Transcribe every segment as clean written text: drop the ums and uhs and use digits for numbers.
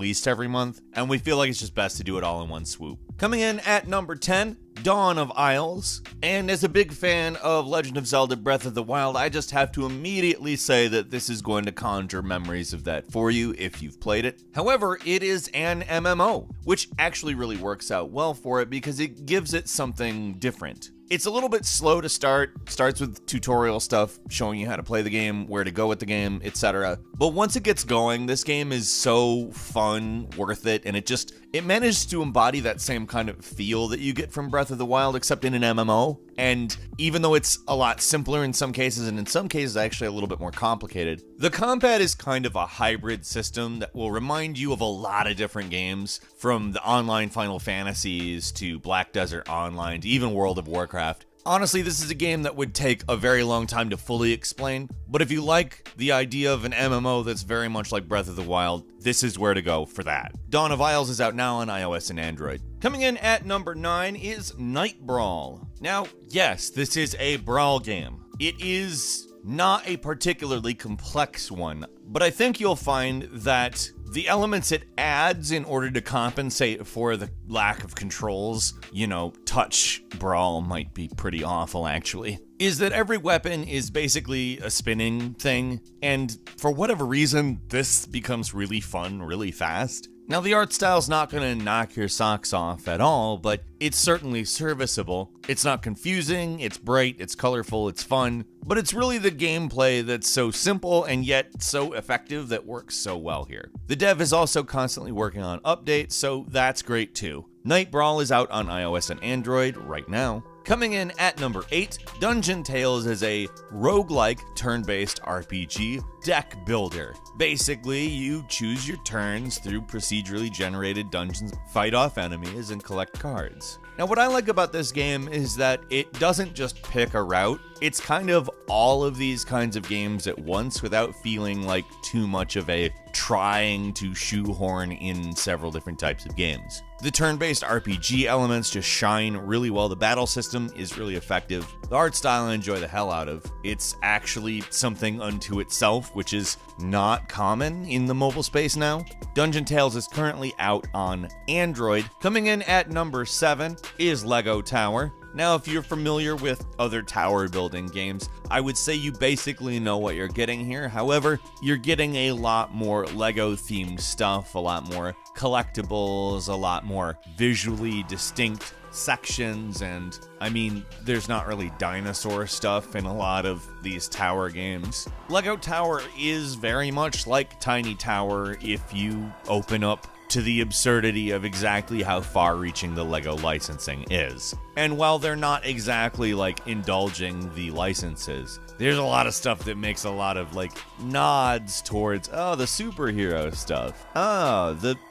least every month, and we feel like it's just best to do it all in one swoop. Coming in at number 10, Dawn of Isles. And as a big fan of Legend of Zelda Breath of the Wild, I just have to immediately say that this is going to conjure memories of that for you if you've played it. However, it is an MMO, which actually really works out well for it because it gives it something different. It's a little bit slow to start, starts with tutorial stuff showing you how to play the game, where to go with the game, etc. But once it gets going, this game is so fun, worth it, and it manages to embody that same kind of feel that you get from Breath of the Wild, except in an MMO. And even though it's a lot simpler in some cases, and in some cases actually a little bit more complicated, the combat is kind of a hybrid system that will remind you of a lot of different games, from the online Final Fantasies to Black Desert Online to even World of Warcraft. Honestly, this is a game that would take a very long time to fully explain, but if you like the idea of an MMO that's very much like Breath of the Wild, this is where to go for that. Dawn of Isles is out now on iOS and Android. Coming in at number 9 is Night Brawl. Now, yes, this is a brawl game. It is not a particularly complex one, but I think you'll find that the elements it adds in order to compensate for the lack of controls, touch brawl might be pretty awful actually, is that every weapon is basically a spinning thing, and for whatever reason, this becomes really fun really fast. Now, the art style's not going to knock your socks off at all, but it's certainly serviceable. It's not confusing, it's bright, it's colorful, it's fun, but it's really the gameplay that's so simple and yet so effective that works so well here. The dev is also constantly working on updates, so that's great too. Night Brawl is out on iOS and Android right now. Coming in at number 8, Dungeon Tales is a roguelike turn-based RPG deck builder. Basically, you choose your turns through procedurally generated dungeons, fight off enemies, and collect cards. Now, what I like about this game is that it doesn't just pick a route. It's kind of all of these kinds of games at once without feeling like too much of a trying to shoehorn in several different types of games. The turn-based RPG elements just shine really well. The battle system is really effective. The art style I enjoy the hell out of. It's actually something unto itself, which is not common in the mobile space now. Dungeon Tales is currently out on Android. Coming in at number 7 is Lego Tower. Now, if you're familiar with other tower building games, I would say you basically know what you're getting here. However, you're getting a lot more Lego-themed stuff, a lot more collectibles, a lot more visually distinct sections, and there's not really dinosaur stuff in a lot of these tower games. Lego Tower is very much like Tiny Tower if you open up to the absurdity of exactly how far-reaching the LEGO licensing is. And while they're not exactly indulging the licenses, there's a lot of stuff that makes a lot of nods towards, the superhero stuff.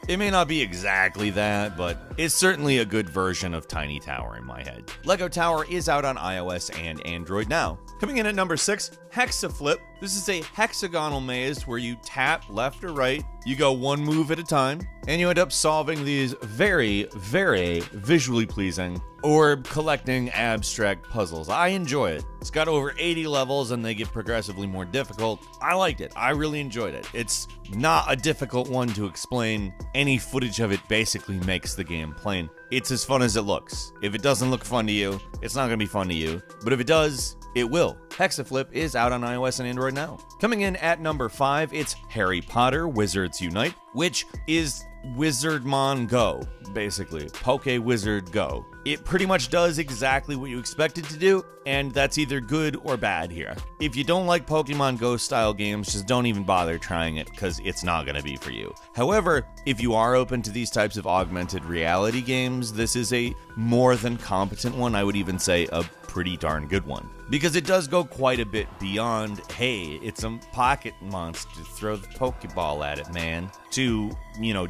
It may not be exactly that, but it's certainly a good version of Tiny Tower in my head. Lego Tower is out on iOS and Android now. Coming in at number 6, Hexaflip. This is a hexagonal maze where you tap left or right, you go one move at a time, and you end up solving these very, very visually pleasing or collecting abstract puzzles. I enjoy it. It's got over 80 levels and they get progressively more difficult. I liked it. I really enjoyed it. It's not a difficult one to explain. Any footage of it basically makes the game plain. It's as fun as it looks. If it doesn't look fun to you, it's not going to be fun to you. But if it does, it will. Hexaflip is out on iOS and Android now. Coming in at number 5, it's Harry Potter Wizards Unite, which is Wizardmon Go, basically. Poke Wizard Go. It pretty much does exactly what you expect it to do, and that's either good or bad here. If you don't like Pokemon Go style games, just don't even bother trying it, because it's not going to be for you. However, if you are open to these types of augmented reality games, this is a more than competent one. I would even say a pretty darn good one, because it does go quite a bit beyond, hey, it's a pocket monster, throw the Pokeball at it, man, to,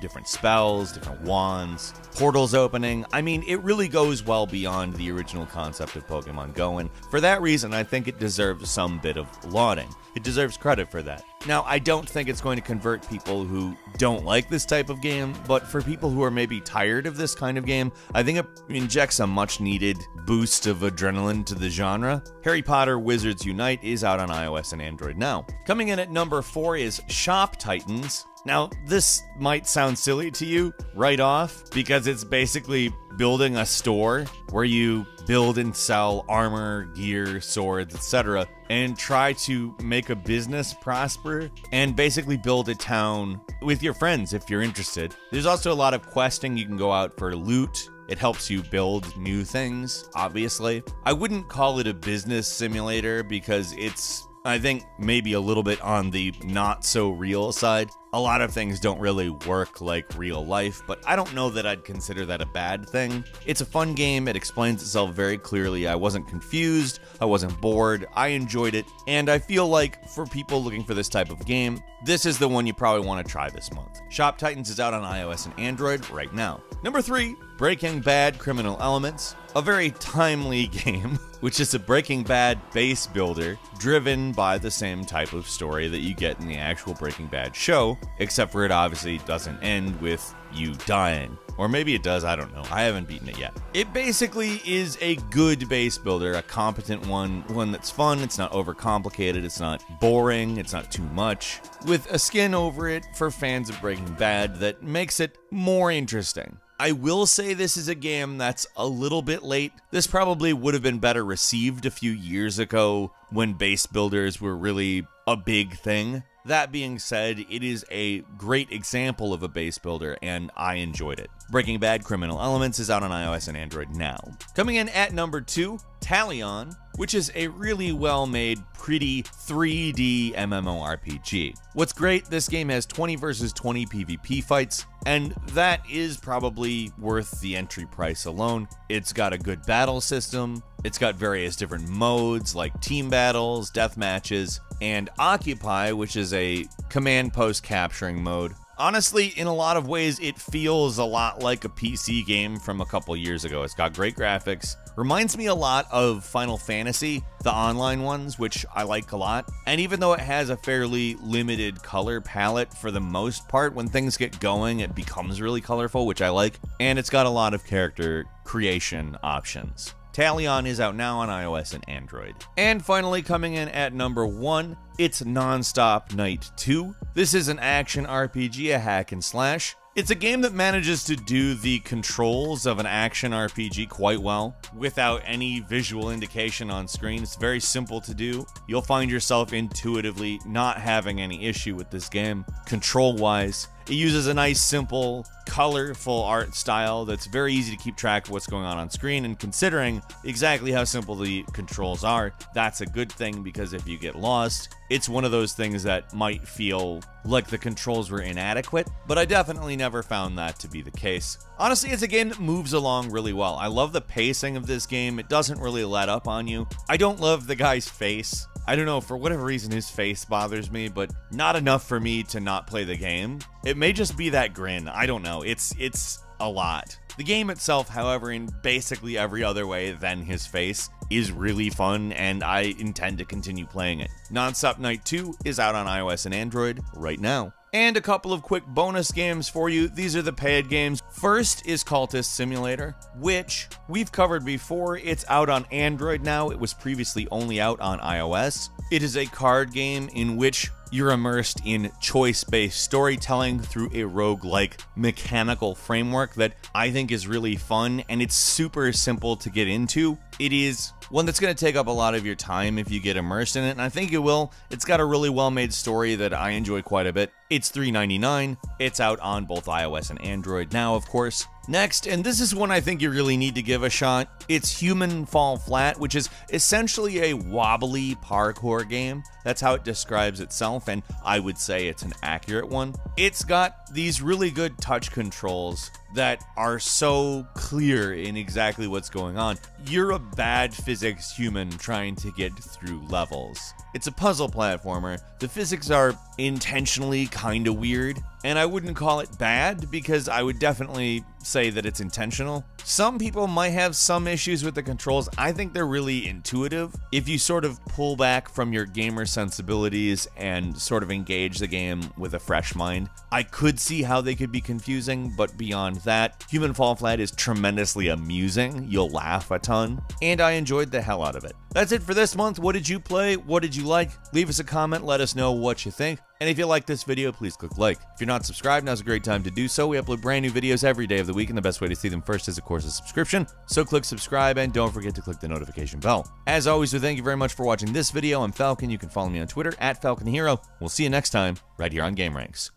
different spells, different wands, portals opening. It really goes well beyond the original concept of Pokemon Go, and for that reason, I think it deserves some bit of lauding. It deserves credit for that. Now, I don't think it's going to convert people who don't like this type of game, but for people who are maybe tired of this kind of game, I think it injects a much-needed boost of adrenaline to the genre. Harry Potter Wizards Unite is out on iOS and Android now. Coming in at number 4 is Shop Titans. Now, this might sound silly to you right off because it's basically building a store where you build and sell armor, gear, swords, etc., and try to make a business prosper and basically build a town with your friends if you're interested. There's also a lot of questing. You can go out for loot. It helps you build new things, obviously. I wouldn't call it a business simulator because it's, I think, maybe a little bit on the not so real side. A lot of things don't really work like real life, but I don't know that I'd consider that a bad thing. It's a fun game. It explains itself very clearly. I wasn't confused. I wasn't bored. I enjoyed it. And I feel like for people looking for this type of game, this is the one you probably want to try this month. Shop Titans is out on iOS and Android right now. Number 3, Breaking Bad Criminal Elements. A very timely game, which is a Breaking Bad base builder driven by the same type of story that you get in the actual Breaking Bad show, except for it obviously doesn't end with you dying. Or maybe it does, I don't know. I haven't beaten it yet. It basically is a good base builder, a competent one that's fun, it's not overcomplicated, it's not boring, it's not too much, with a skin over it for fans of Breaking Bad that makes it more interesting. I will say this is a game that's a little bit late. This probably would have been better received a few years ago when base builders were really a big thing. That being said, it is a great example of a base builder, and I enjoyed it. Breaking Bad Criminal Elements is out on iOS and Android now. Coming in at number 2, Talion, which is a really well-made, pretty 3D MMORPG. What's great, this game has 20 versus 20 PvP fights, and that is probably worth the entry price alone. It's got a good battle system, it's got various different modes like team battles, death matches, and Occupy, which is a command post capturing mode. Honestly, in a lot of ways, it feels a lot like a PC game from a couple years ago. It's got great graphics. Reminds me a lot of Final Fantasy, the online ones, which I like a lot. And even though it has a fairly limited color palette for the most part, when things get going, it becomes really colorful, which I like. And it's got a lot of character creation options. Talion is out now on iOS and Android. And finally, coming in at number 1, it's Nonstop Night 2. This is an action RPG, a hack and slash. It's a game that manages to do the controls of an action RPG quite well without any visual indication on screen. It's very simple to do. You'll find yourself intuitively not having any issue with this game control-wise. It uses a nice, simple, colorful art style that's very easy to keep track of what's going on screen, and considering exactly how simple the controls are, that's a good thing, because if you get lost, it's one of those things that might feel like the controls were inadequate, but I definitely never found that to be the case. Honestly, it's a game that moves along really well. I love the pacing of this game. It doesn't really let up on you. I don't love the guy's face. I don't know, for whatever reason his face bothers me, but not enough for me to not play the game. It may just be that grin. I don't know. It's a lot. The game itself, however, in basically every other way than his face, is really fun, and I intend to continue playing it. Nonstop Night 2 is out on iOS and Android right now. And a couple of quick bonus games for you. These are the paid games. First is Cultist Simulator, which we've covered before. It's out on Android now. It was previously only out on iOS. It is a card game in which you're immersed in choice-based storytelling through a roguelike mechanical framework that I think is really fun, and it's super simple to get into. It is one that's going to take up a lot of your time if you get immersed in it, and I think it will. It's got a really well-made story that I enjoy quite a bit. It's $3.99. It's out on both iOS and Android now, of course. Next, and this is one I think you really need to give a shot, it's Human Fall Flat, which is essentially a wobbly parkour game. That's how it describes itself, and I would say it's an accurate one. It's got these really good touch controls that are so clear in exactly what's going on. You're a bad physics human trying to get through levels. It's a puzzle platformer. The physics are intentionally kind of weird, and I wouldn't call it bad because I would definitely say that it's intentional. Some people might have some issues with the controls. I think they're really intuitive. If you sort of pull back from your gamer sensibilities and sort of engage the game with a fresh mind, I could see how they could be confusing, but beyond that, Human Fall Flat is tremendously amusing. You'll laugh a ton, and I enjoyed the hell out of it. That's it for this month. What did you play? What did you like? Leave us a comment. Let us know what you think. And if you like this video, please click like. If you're not subscribed, now's a great time to do so. We upload brand new videos every day of the week, and the best way to see them first is, of course, a subscription. So click subscribe, and don't forget to click the notification bell. As always, we thank you very much for watching this video. I'm Falcon. You can follow me on Twitter @FalconHero. We'll see you next time, right here on Game Ranks.